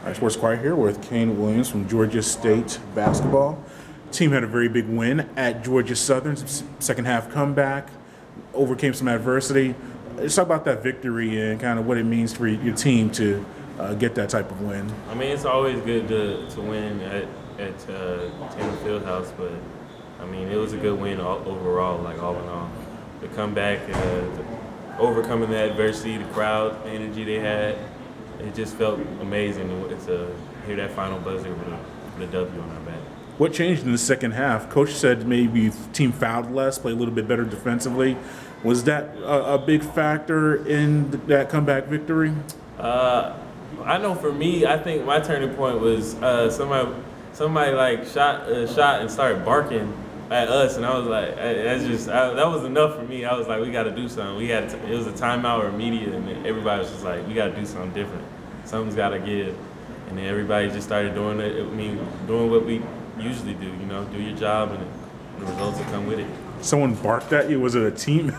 All right, Sports Inquirer here with Kane Williams from Georgia State basketball. Team had a very big win at Georgia Southern, second half comeback, overcame some adversity. Let's talk about that victory and kind of what it means for your team to get that type of win. I mean, it's always good to win at Taylor Fieldhouse, but I mean, it was a good win overall, like all in all. The comeback, overcoming the adversity, the crowd, the energy they had, it just felt amazing to hear that final buzzer with a W on our back. What changed in the second half? Coach said maybe team fouled less, played a little bit better defensively. Was that a big factor in that comeback victory? I know for me, I think my turning point was somebody like shot and started barking at us, and I was like, that was enough for me. I was like, we got to do something. It was a timeout or media, and everybody was just like, we got to do something different. Something's got to give, and then everybody just started doing it. I mean, doing what we usually do. You know, do your job, and the results will come with it. Someone barked at you? Was it a team?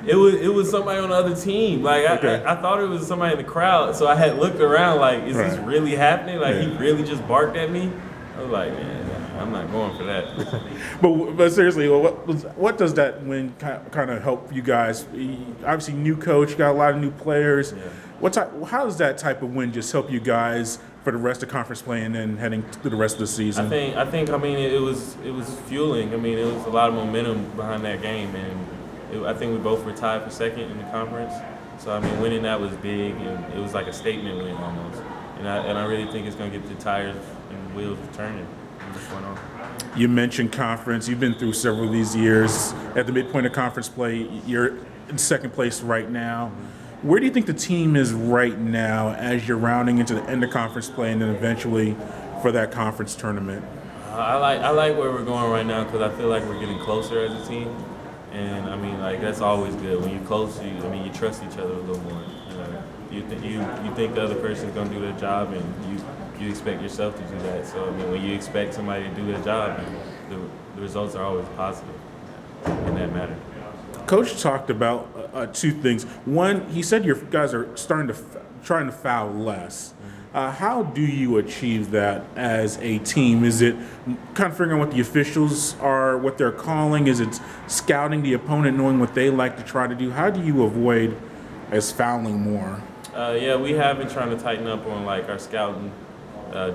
It was somebody on the other team. Like Okay. I thought it was somebody in the crowd, so I had looked around like, is this really happening? Like he really just barked at me? I was like, man, I'm not going for that. But seriously, what does that win kind of help you guys? Obviously, new coach, got a lot of new players. Yeah. How does that type of win just help you guys for the rest of conference play and then heading through the rest of the season? I think. I mean, it was fueling. I mean, it was a lot of momentum behind that game, and I think we both were tied for second in the conference. So I mean, winning that was big, and it was like a statement win almost. And I really think it's going to get the tires and wheels turning from this point on. You mentioned conference. You've been through several of these years. At the midpoint of conference play, you're in second place right now. Where do you think the team is right now as you're rounding into the end of conference play and then eventually for that conference tournament? I like where we're going right now because I feel like we're getting closer as a team, and I mean like that's always good when you're close. You trust each other a little more. You think the other person's gonna do their job, and you expect yourself to do that. So I mean, when you expect somebody to do their job, the results are always positive in that matter. Coach talked about two things. One, he said your guys are trying to foul less. How do you achieve that as a team? Is it kind of figuring out what the officials are, what they're calling? Is it scouting the opponent, knowing what they like to try to do? How do you avoid us fouling more? Yeah, we have been trying to tighten up on like our scouting,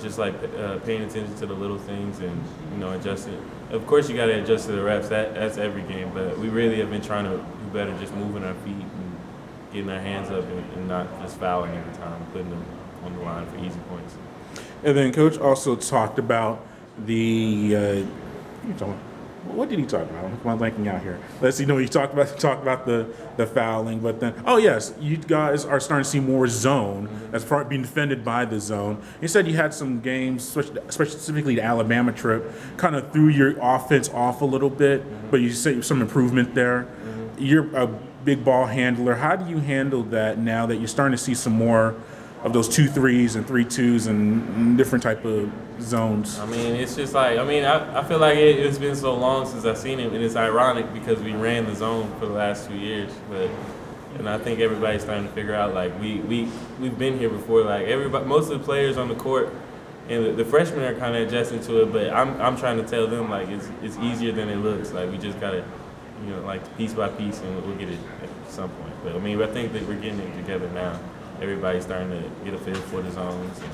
just like paying attention to the little things and adjusting. Of course, you got to adjust to the refs. That's every game, but we really have been trying to do better, just moving our feet and getting our hands up and not just fouling every time, putting them on the line for easy points. And then Coach also talked about what did he talk about? I'm blanking out here. He talked about the fouling, but then yes, you guys are starting to see more zone that's being defended by the zone. He said you had some games, specifically the Alabama trip, kind of threw your offense off a little bit, but you say some improvement there. You're a big ball handler. How do you handle that now that you're starting to see some more of those 2-3s and 3-2s and different type of zones? I mean, it's just like, I feel like it's been so long since I've seen him, and it's ironic because we ran the zone for the last 2 years. And I think everybody's starting to figure out, like, we've been here before. Like, most of the players on the court and the freshmen are kind of adjusting to it, but I'm trying to tell them, like, it's easier than it looks. Like, we just got to, like, piece by piece, and we'll get it at some point. But, I think that we're getting it together now. Everybody's starting to get a feel for the zones, and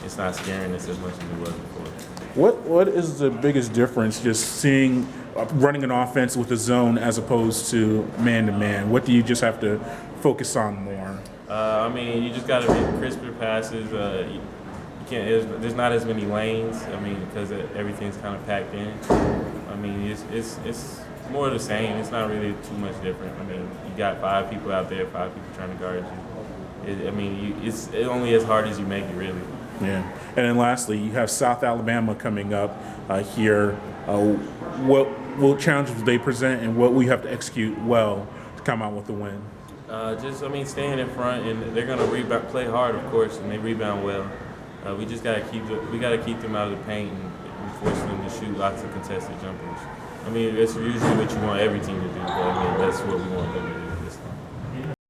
it's not scaring us as much as it was before. What is the biggest difference just seeing running an offense with a zone as opposed to man-to-man? What do you just have to focus on more? You just got to make crisper passes. You can't. There's not as many lanes. Because everything's kind of packed in. It's more of the same. It's not really too much different. You got 5 people out there, 5 people trying to guard you. It's only as hard as you make it, really. Yeah. And then lastly, you have South Alabama coming up here. What challenges do they present, and what we have to execute well to come out with the win? Staying in front, and they're going to play hard, of course, and they rebound well. We just got to keep them out of the paint and force them to shoot lots of contested jumpers. It's usually what you want every team to do, but that's what we want them to do.